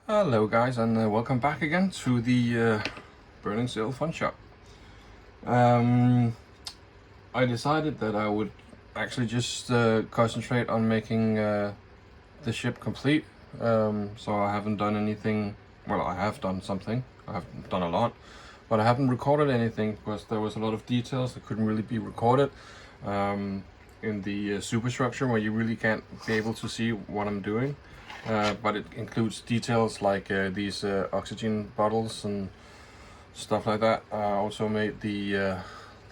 Hello guys, and welcome back again to the Burning Sail Fun Shop. I decided that I would actually just concentrate on making the ship complete. So I haven't done anything. Well, I have done something. I have done a lot, but I haven't recorded anything because there was a lot of details that couldn't really be recorded in the superstructure, where you really can't be able to see what I'm doing. But it includes details like these oxygen bottles and stuff like that. I also made the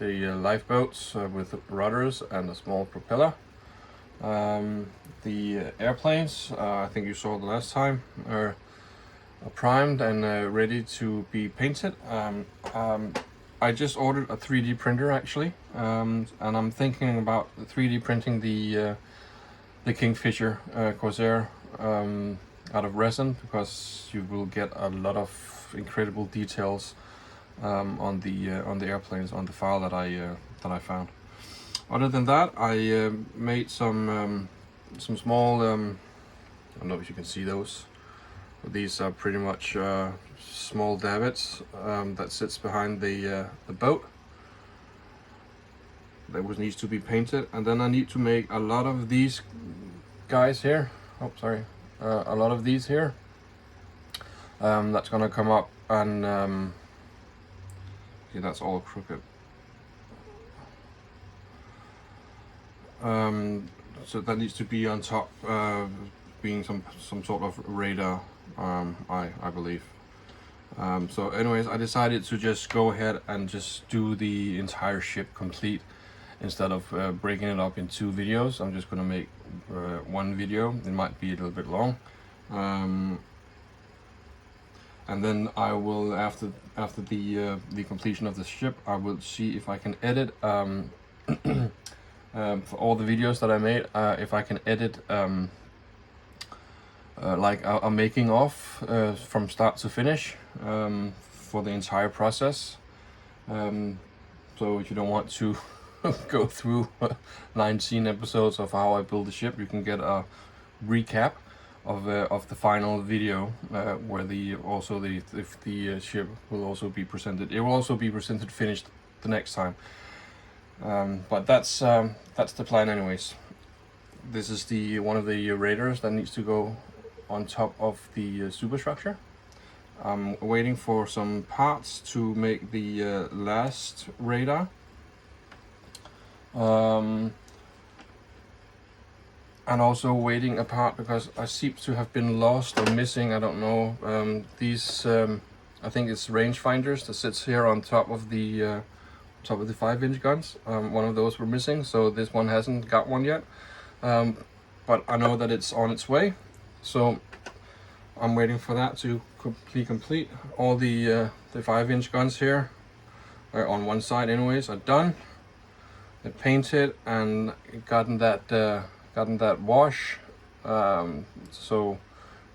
lifeboats with rudders and a small propeller. The airplanes, I think you saw the last time, are primed and ready to be painted. I just ordered a 3D printer actually, and I'm thinking about 3D printing the Kingfisher Corsair out of resin, because you will get a lot of incredible details on the airplanes on the file that I found. Other than that, I made some small I don't know if you can see those. These are pretty much small davits that sits behind the boat. That needs to be painted, and then I need to make a lot of these guys here. Oh, sorry. A lot of these here. That's gonna come up, and see, that's all crooked. So that needs to be on top, being some sort of radar, I believe. So anyways, I decided to just go ahead and just do the entire ship complete instead of breaking it up in 2 videos. I'm just gonna make one video. It might be a little bit long, and then I will, after the completion of the ship, I will see if I can edit for all the videos that I made, if I can edit like a making of from start to finish for the entire process. So if you don't want to go through 19 episodes of how I build the ship, you can get a recap of the final video, where the ship will also be presented. It will also be presented finished the next time. But that's the plan anyways. This is one of the radars that needs to go on top of the superstructure. I'm waiting for some parts to make the last radar. And also waiting a part because I seem to have been lost or missing, I don't know. These I think it's rangefinders that sits here on top of the 5-inch guns. One of those were missing, so this one hasn't got one yet, but I know that it's on its way, so I'm waiting for that to complete. All the 5-inch guns here are on one side anyways, are done. They're painted and gotten that wash, so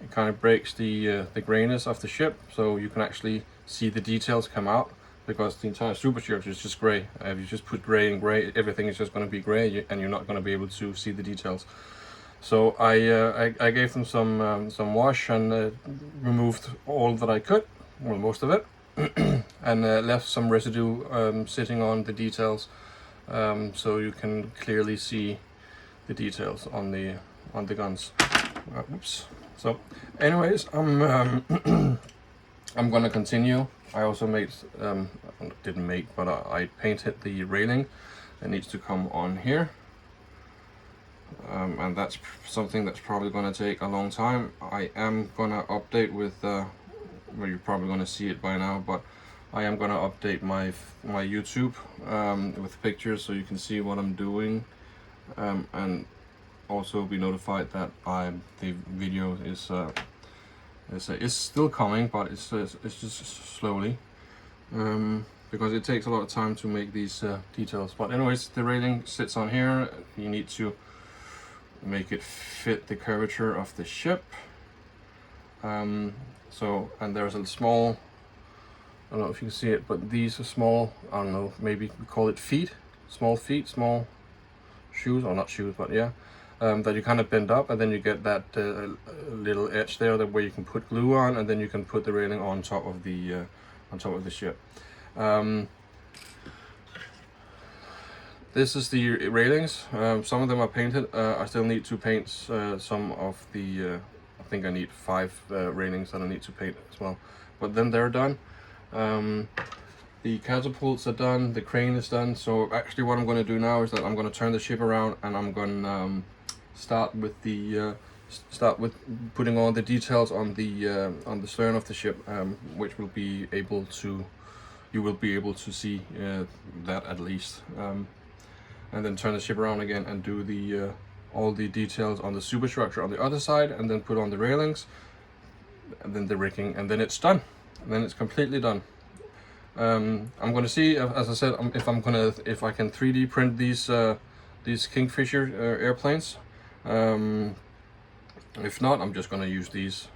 it kind of breaks the grayness of the ship, so you can actually see the details come out, because the entire superstructure is just gray. If you just put gray and gray, everything is just going to be gray, and you're not going to be able to see the details. So I gave them some wash and removed all that I could, well, most of it, and left some residue sitting on the details, so you can clearly see the details on the guns. Oops. So anyways, I'm gonna continue. I also made didn't make, but I painted the railing that needs to come on here, and that's something that's probably gonna take a long time. I am gonna update with well, you're probably gonna see it by now, but I am gonna update my YouTube with pictures, so you can see what I'm doing, and also be notified that the video is still coming, but it's just slowly, because it takes a lot of time to make these details. But anyways, the railing sits on here. You need to make it fit the curvature of the ship, So, and there's a small, I don't know if you can see it, but these are small, I don't know, maybe we call it feet, small shoes, or not shoes, but yeah, that you kind of bend up, and then you get that little edge there that where you can put glue on, and then you can put the railing on top of the ship. This is the railings. Some of them are painted. I still need to paint some of the. I think I need 5 railings that I need to paint as well. But then they're done. The catapults are done. The crane is done. So actually, what I'm going to do now is that I'm going to turn the ship around, and I'm going to start with putting all the details on the stern of the ship, which will be able to. You will be able to see that at least. And then turn the ship around again and do the all the details on the superstructure on the other side, and then put on the railings, and then the rigging, and then it's done. And then it's completely done. I'm going to see, as I said, if I can 3D print these Kingfisher airplanes. If not, I'm just going to use these.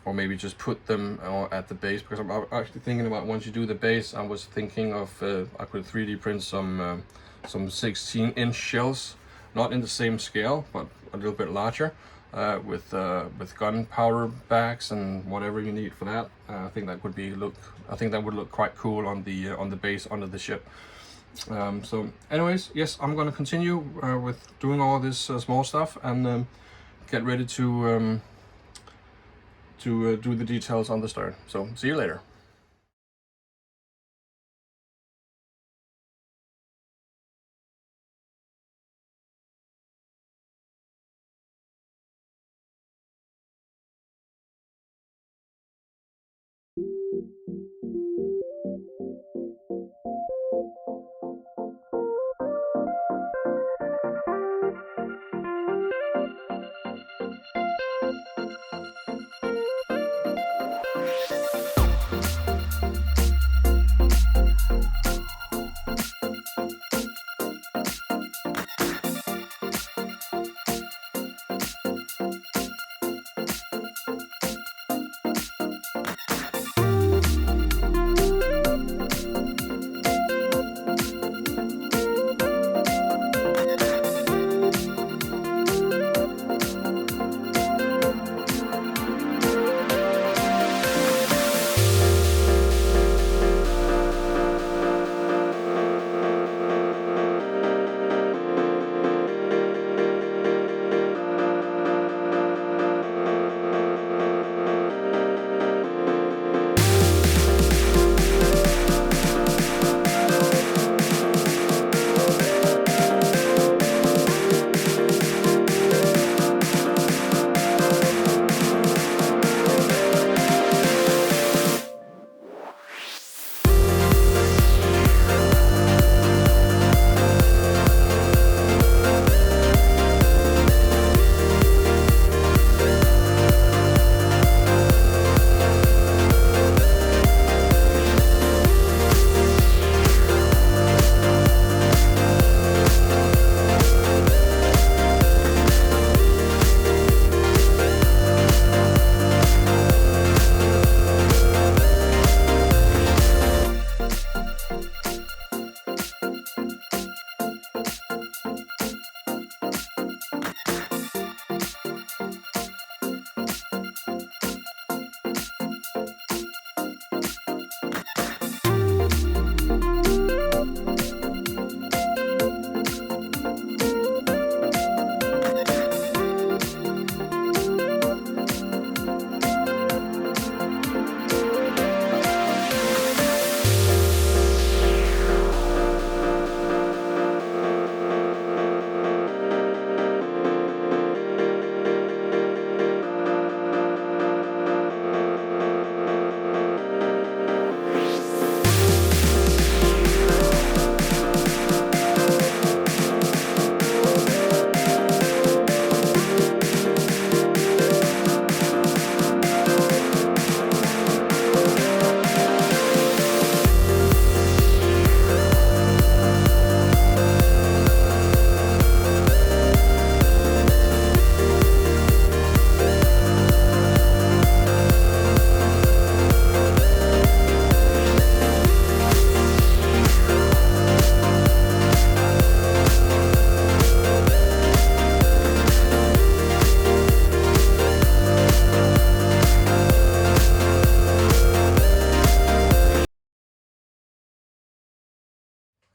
Or maybe just put them at the base, because I'm actually thinking about, once you do the base, I was thinking of I could 3D print some 16-inch shells, not in the same scale, but a little bit larger, with gunpowder bags and whatever you need for that. I think that would look quite cool on the base under the ship. So, anyways, yes, I'm gonna continue with doing all this small stuff, and get ready to do the details on the stern. So, see you later.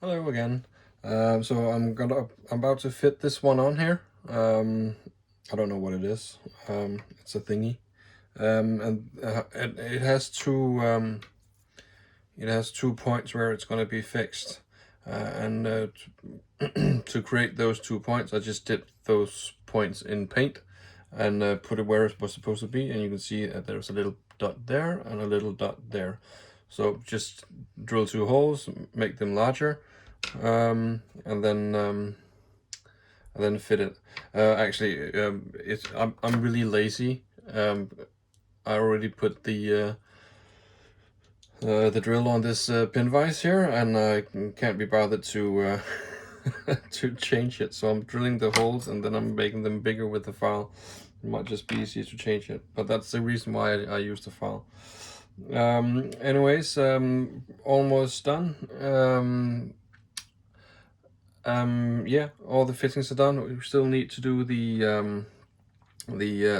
Hello again. So I'm about to fit this one on here. I don't know what it is. It's a thingy, and it has two. It has 2 points where it's going to be fixed, and to create those 2 points, I just dipped those points in paint and put it where it was supposed to be. And you can see that there's a little dot there and a little dot there. So just drill 2 holes, make them larger, and then fit it. Actually, I'm really lazy. I already put the drill on this pin vise here, and I can't be bothered to to change it. So I'm drilling the holes and then I'm making them bigger with the file. It might just be easier to change it, but that's the reason why I use the file. Anyways, almost done. Yeah, all the fittings are done. We still need to do the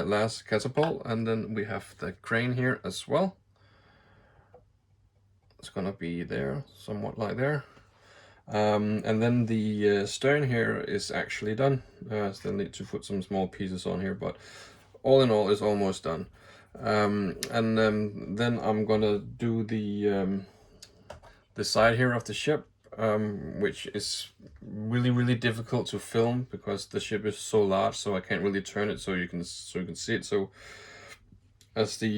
last catapult, and then we have the crane here as well. It's gonna be there, somewhat like there. And then the stern here is actually done. Still need to put some small pieces on here, but all in all, it's almost done. Then I'm gonna do the side here of the ship, which is really difficult to film because the ship is so large, so I can't really turn it so you can see it. So as I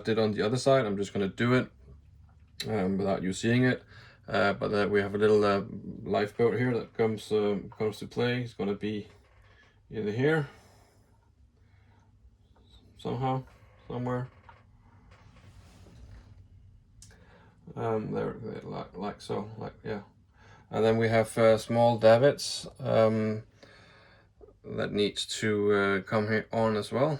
did on the other side, I'm just gonna do it without you seeing it. But we have a little lifeboat here that comes to play. It's gonna be either here somehow, somewhere. There, like so, yeah. And then we have small davits that needs to come here on as well.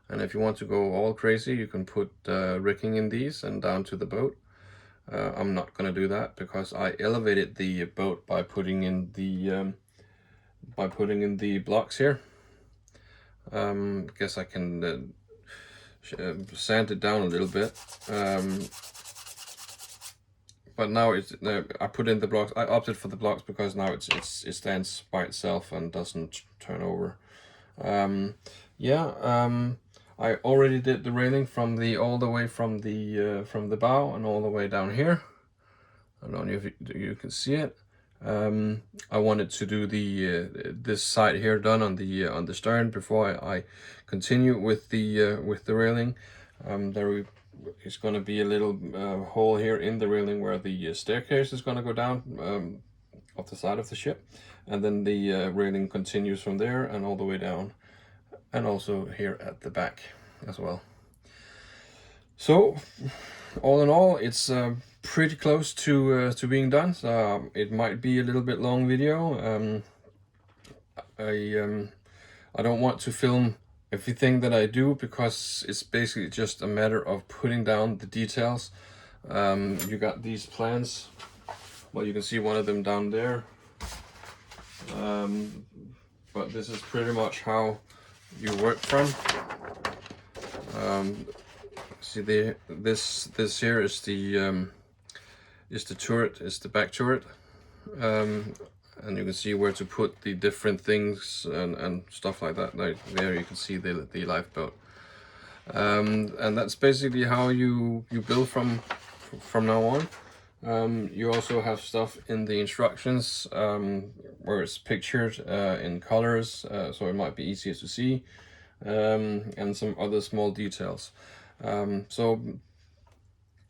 And if you want to go all crazy, you can put rigging in these and down to the boat. I'm not gonna do that because I elevated the boat by putting in the blocks here. Guess I can sand it down a little bit. But now I put in the blocks. I opted for the blocks because now it stands by itself and doesn't turn over. I already did the railing all the way from the bow and all the way down here. I don't know if you can see it. I wanted to do this side here done on the stern before I continue with the railing. It's going to be a little hole here in the railing where the staircase is going to go down off the side of the ship, and then the railing continues from there and all the way down, and also here at the back as well. So all in all, it's pretty close to being done. So it might be a little bit long video. I don't want to film everything that I do because it's basically just a matter of putting down the details. You got these plans. Well, you can see one of them down there. But this is pretty much how you work from. See this here is the turret, is the back turret. And you can see where to put the different things and stuff like that. Like there you can see the lifeboat. And that's basically how you build from now on. You also have stuff in the instructions where it's pictured in colors, so it might be easier to see, and some other small details. So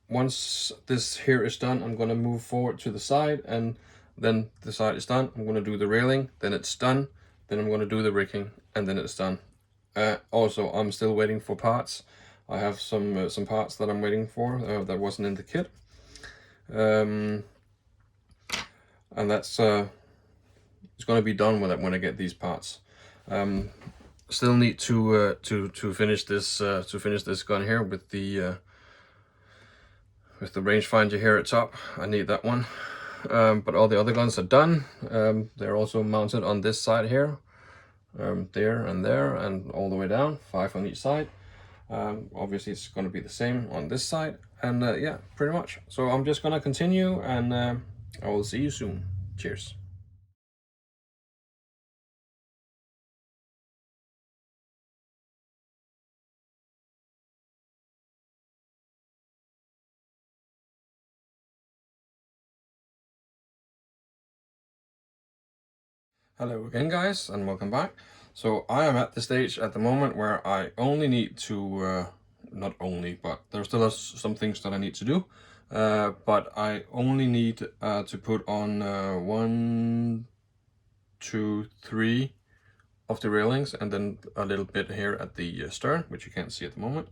once this here is done, I'm going to move forward to the side, and then the side is done. I'm going to do the railing, then it's done, then I'm going to do the rigging, and then it's done. Also, I'm still waiting for parts. I have some parts that I'm waiting for that wasn't in the kit, and that's it's going to be done when I get these parts. Still need to finish this gun here with the rangefinder here at top. I need that one. But all the other guns are done. They're also mounted on this side here, there and all the way down, 5 on each side. Obviously it's going to be the same on this side, And yeah, pretty much. So I'm just gonna continue, and I will see you soon. Cheers. Hello again, guys, and welcome back. So I am at the stage at the moment where I only need to, not only, but there's still some things that I need to do. But I only need to put on 1, 2, 3 of the railings, and then a little bit here at the stern, which you can't see at the moment.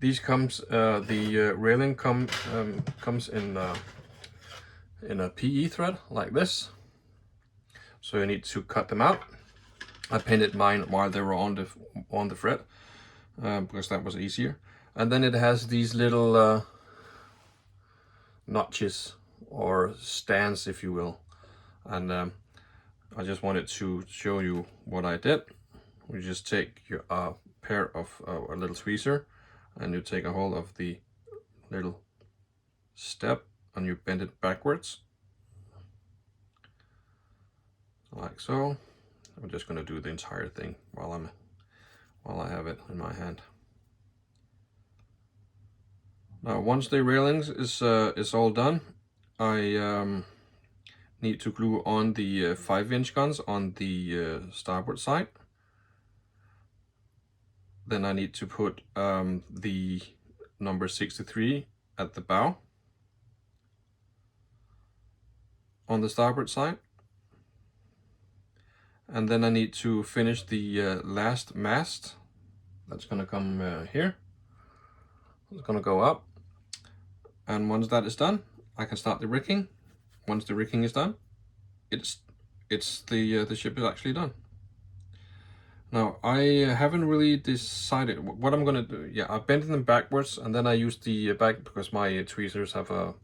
These comes, the railing comes in a PE thread like this. So you need to cut them out. I painted mine while they were on the thread because that was easier. And then it has these little notches or stands, if you will. And I just wanted to show you what I did. You just take your pair of a little tweezer, and you take a hold of the little step and you bend it backwards like so. I'm just going to do the entire thing while I have it in my hand. Now, once the railings is all done, I need to glue on the 5-inch guns on the starboard side. Then I need to put the number 63 at the bow on the starboard side. And then I need to finish the last mast. That's going to come here. It's going to go up. And once that is done, I can start the rigging. Once the rigging is done, the ship is actually done. Now, I haven't really decided what I'm going to do. Yeah, I bent them backwards, and then I used the back because my tweezers have a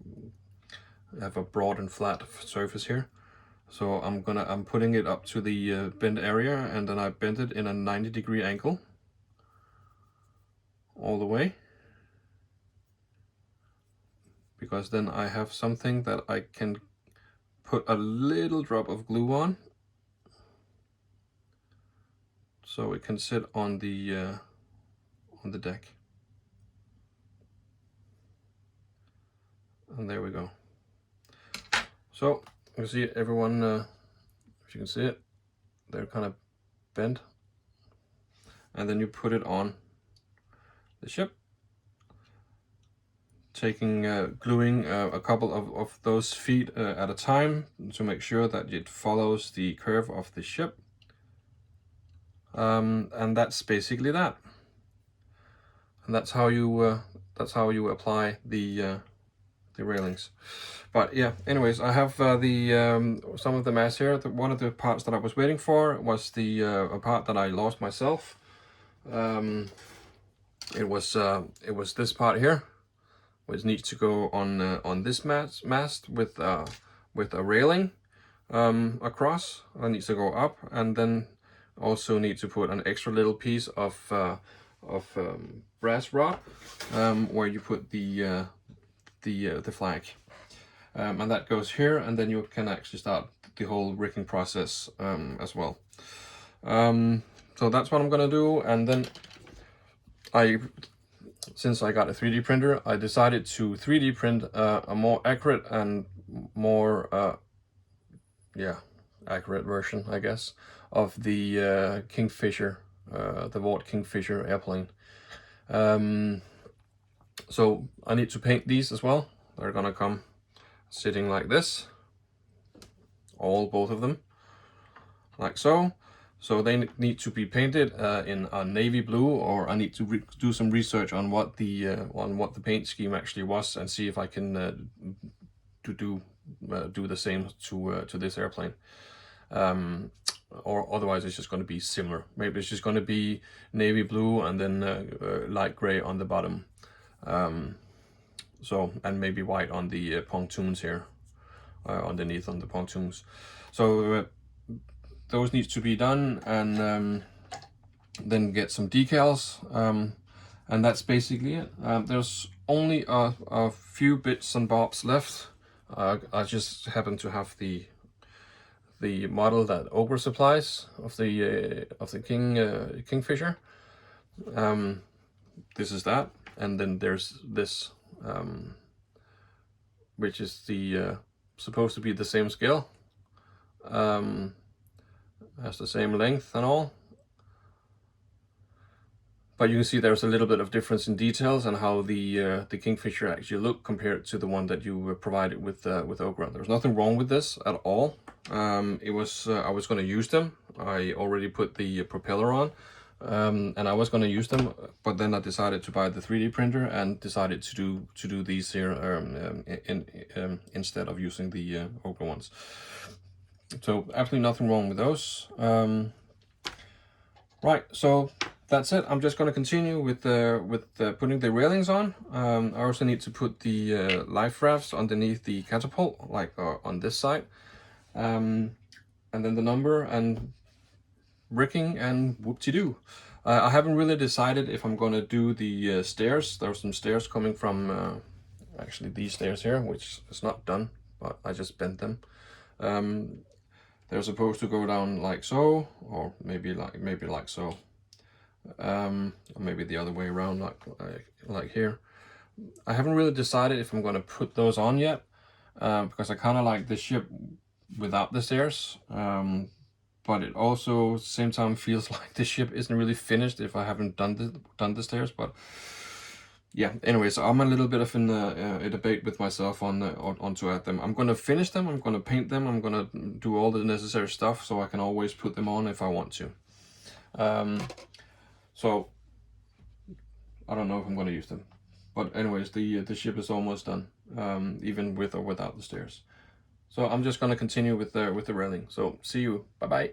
broad and flat surface here. So I'm putting it up to the bent area, and then I bent it in a 90-degree angle all the way, because then I have something that I can put a little drop of glue on, so it can sit on the deck. And there we go. So you see everyone, if you can see it, they're kind of bent, and then you put it on the ship, taking gluing a couple of those feet at a time to make sure that it follows the curve of the ship. And that's basically that. And that's how you apply the railings. But yeah, anyways, I have some of the masts here. One of the parts that I was waiting for was the a part that I lost myself. It was this part here, which needs to go on this mast with a railing across. It needs to go up, and then also need to put an extra little piece of brass rod where you put the flag, and that goes here, and then you can actually start the whole rigging process as well. So that's what I'm gonna do, and then since I got a 3D printer, I decided to 3D print a more accurate and more accurate version, I guess, of the Kingfisher, the Vought Kingfisher airplane. So I need to paint these as well. They're gonna come sitting like this, both of them, like so. So they need to be painted in a navy blue, or I need to do some research on what the paint scheme actually was, and see if I can do the same to this airplane. Or otherwise it's just going to be similar. Maybe it's just going to be navy blue and then light gray on the bottom. So, and maybe white on the pontoons here, underneath on the pontoons. So those needs to be done, and then get some decals, and that's basically it. There's only a few bits and bobs left. I just happen to have the model that Occre supplies of the Kingfisher. This is that, and then there's this, which is the supposed to be the same scale, has the same length and all. But you can see there's a little bit of difference in details and how the Kingfisher actually look compared to the one that you were provided with Occre. There's nothing wrong with this at all. It was I was going to use them. I already put the propeller on, and I was going to use them, but then I decided to buy the 3D printer and decided to do these here instead of using the Occre ones. So absolutely nothing wrong with those. Right, so that's it. I'm just going to continue with putting the railings on. I also need to put the life rafts underneath the catapult, like on this side, and then the number and bricking and whoop-de-doo. I haven't really decided if I'm going to do the stairs. There are some stairs coming from actually these stairs here, which is not done, but I just bent them. They're supposed to go down like so, or maybe like so, or maybe the other way around, like here. I haven't really decided if I'm going to put those on yet, because I kind of like the ship without the stairs, but it also at the same time feels like the ship isn't really finished if I haven't done the stairs. But yeah, anyways, I'm a little bit of in a debate with myself on to add them. I'm gonna finish them, I'm gonna paint them, I'm gonna do all the necessary stuff so I can always put them on if I want to. So I don't know if I'm gonna use them, but anyways, the ship is almost done, even with or without the stairs. So I'm just gonna continue with the railing. So see you, bye bye.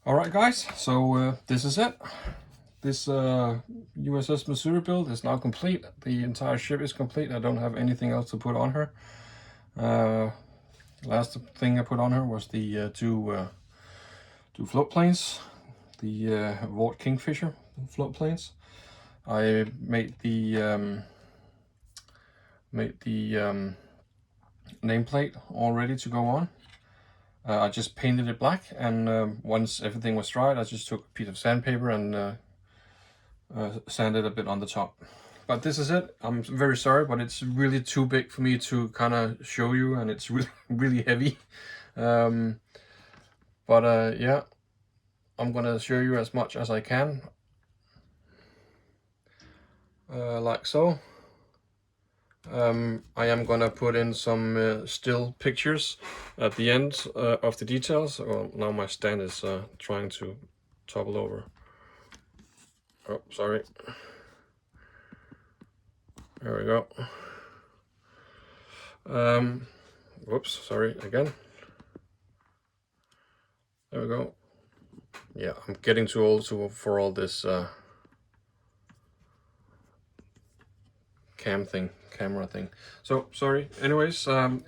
All right, guys. So this is it. This USS Missouri build is now complete. The entire ship is complete. I don't have anything else to put on her. Last thing I put on her was the two float planes, the Vought Kingfisher float planes. I made the nameplate all ready to go on. I just painted it black, and once everything was dried, I just took a piece of sandpaper and sanded a bit on the top. But this is it. I'm very sorry, but it's really too big for me to kind of show you, and it's really, really heavy. Yeah, I'm gonna show you as much as I can, like so. I am gonna put in some still pictures at the end of the details. Well, now my stand is trying to topple over. Oh, sorry. There we go. Whoops, sorry again. There we go. Yeah, I'm getting too old for all this camera thing. So sorry. Anyways,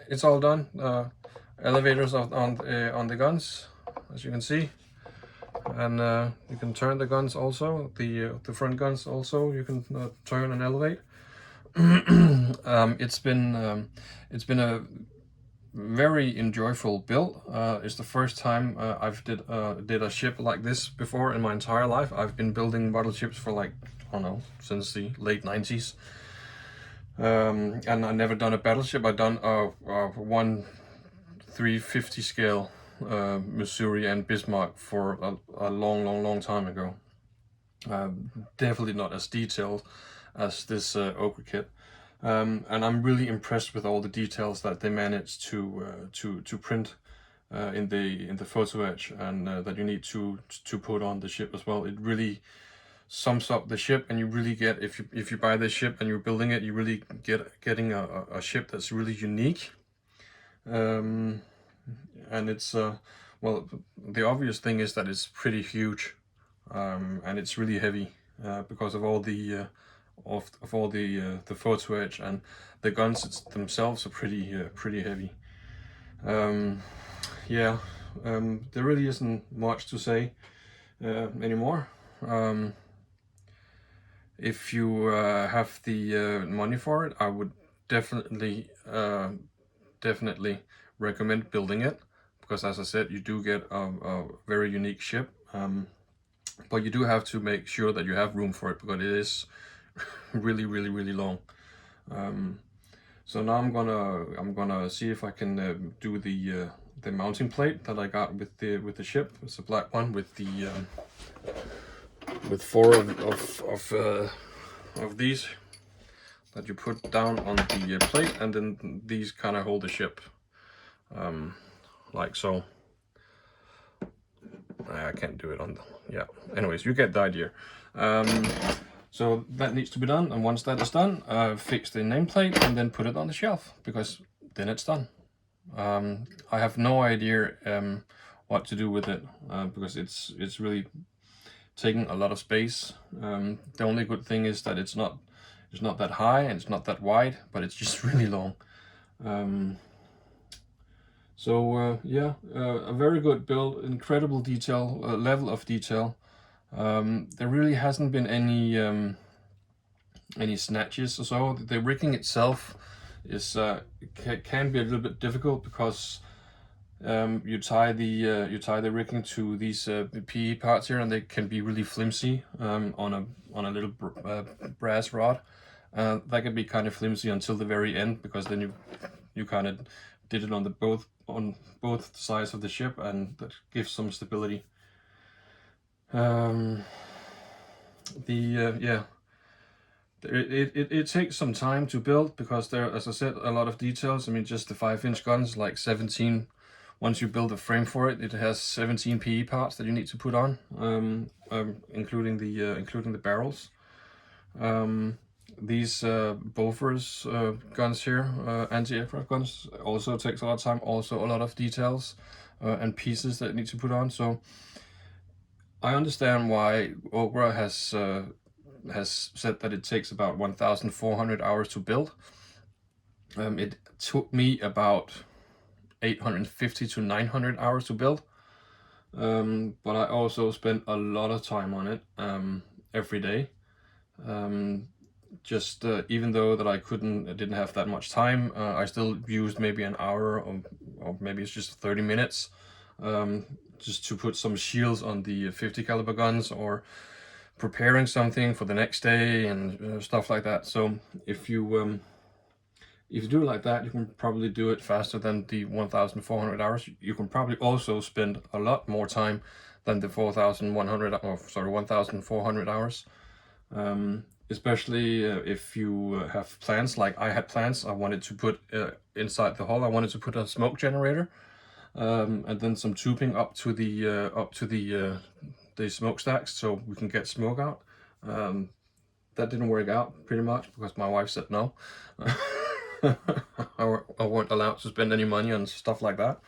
it's all done. Elevators on the guns, as you can see, and you can turn the guns also. The front guns also you can turn and elevate. It's been a very enjoyable build. It's the first time I've did a ship like this before in my entire life. I've been building model ships for like, I don't know, since the late 90s. And I never done a battleship. I've done a 1/350 scale Missouri and Bismarck for a long time ago. Definitely not as detailed as this occre kit. And I'm really impressed with all the details that they managed to print in the photo etch, and that you need to put on the ship as well. It really sums up the ship, and you really get, if you buy this ship and you're building it, you really getting a ship that's really unique. And it's well, the obvious thing is that it's pretty huge, and it's really heavy because of all the the photo etch, and the guns themselves are pretty heavy. Yeah, there really isn't much to say anymore. If you have the money for it, I would definitely recommend building it, because as I said, you do get a very unique ship. But you do have to make sure that you have room for it, because it is really long. So now I'm gonna see if I can do the mounting plate that I got with the ship. It's a black one with the with 4 of these that you put down on the plate, and then these kind of hold the ship, like so. I can't do it on the, yeah. Anyways, you get the idea. So that needs to be done, and once that is done, fix the nameplate and then put it on the shelf, because then it's done. I have no idea what to do with it, because it's really taking a lot of space. The only good thing is that it's not that high and it's not that wide, but it's just really long. Yeah, a very good build, incredible detail, level of detail. There really hasn't been any snatches or so. The rigging itself is can be a little bit difficult, because you tie the rigging to these PE parts here, and they can be really flimsy on a little brass rod. That can be kind of flimsy until the very end, because then you kind of did it on both sides of the ship, and that gives some stability. It takes some time to build, because there, as I said, a lot of details. I mean, just the 5-inch guns, like 17. Once you build a frame for it, it has 17 PE parts that you need to put on, including the barrels. These Bofors guns here, anti-aircraft guns, also takes a lot of time. Also a lot of details and pieces that you need to put on. So I understand why Occre has said that it takes about 1,400 hours to build. It took me about 850 to 900 hours to build, but I also spent a lot of time on it every day. Just even though that I didn't have that much time, I still used maybe an hour or maybe it's just 30 minutes just to put some shields on the 50 caliber guns, or preparing something for the next day and stuff like that. So if you do it like that, you can probably do it faster than the 1,400 hours. You can probably also spend a lot more time than the 4,100, or sorry, 1,400 hours. Especially if you have plans, like I had plans. I wanted to put inside the hull, I wanted to put a smoke generator, and then some tubing up to the smokestacks so we can get smoke out. That didn't work out pretty much because my wife said no. I weren't allowed to spend any money on stuff like that.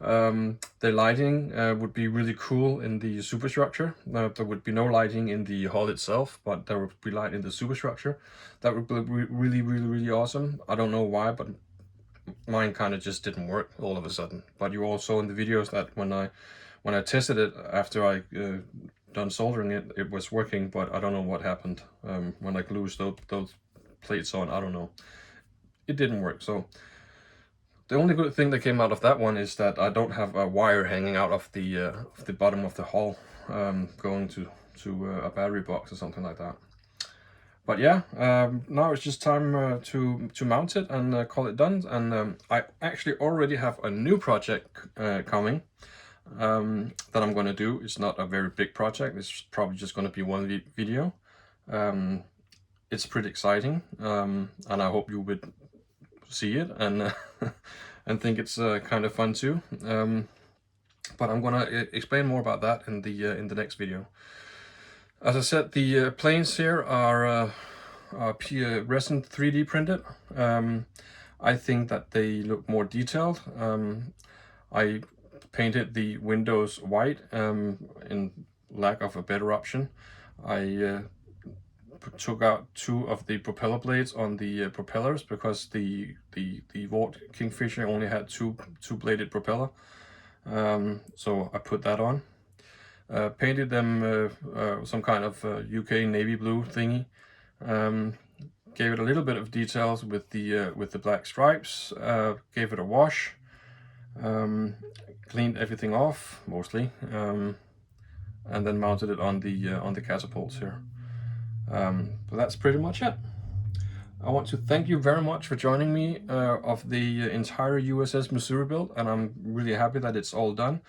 The lighting would be really cool in the superstructure. There would be no lighting in the hull itself, but there would be light in the superstructure. That would be really awesome. I don't know why, but mine kind of just didn't work all of a sudden. But you all saw in the videos that when I tested it after I done soldering it, it was working, but I don't know what happened when I glued those plates on. I don't know. It didn't work. So the only good thing that came out of that one is that I don't have a wire hanging out of the bottom of the hull going to a battery box or something like that. But yeah, now it's just time to mount it and call it done. And I actually already have a new project coming that I'm going to do. It's not a very big project. It's probably just going to be one video. It's pretty exciting, and I hope you would see it and and think it's kind of fun too. But I'm gonna explain more about that in the next video. As I said, the planes here are resin 3D printed. I think that they look more detailed. I painted the windows white in lack of a better option. I took out 2 of the propeller blades on the propellers because the Vought Kingfisher only had two bladed propeller. So I put that on. Painted them some kind of UK navy blue thingy. Gave it a little bit of details with the black stripes. Gave it a wash. Cleaned everything off mostly, and then mounted it on the catapults here. But that's pretty much it. I want to thank you very much for joining me of the entire USS Missouri build, and I'm really happy that it's all done.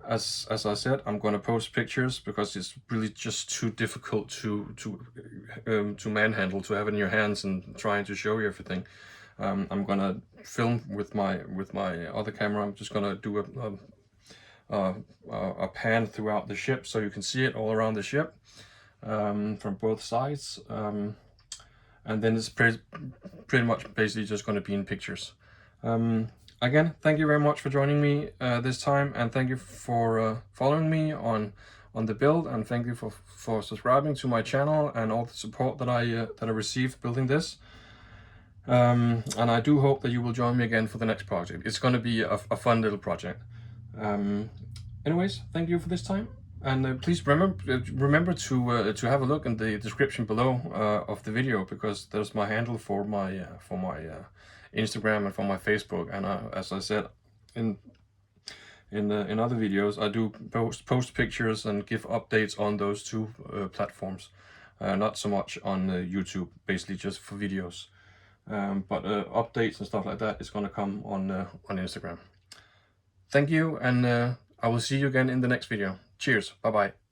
As I said, I'm going to post pictures because it's really just too difficult to manhandle, to have in your hands and trying to show you everything. I'm gonna film with my other camera. I'm just gonna do a pan throughout the ship so you can see it all around the ship from both sides, and then it's pretty much basically just going to be in pictures. Again, thank you very much for joining me this time, and thank you for following me on the build, and thank you for subscribing to my channel and all the support that I received building this. And I do hope that you will join me again for the next project. It's going to be a fun little project. Anyways, thank you for this time, and please remember to have a look in the description below of the video, because there's my handle for my Instagram and for my Facebook. And as I said in other videos, I do post pictures and give updates on those 2 platforms, not so much on YouTube, basically just for videos. But updates and stuff like that is going to come on Instagram. Thank you, and I will see you again in the next video. Cheers. Bye bye.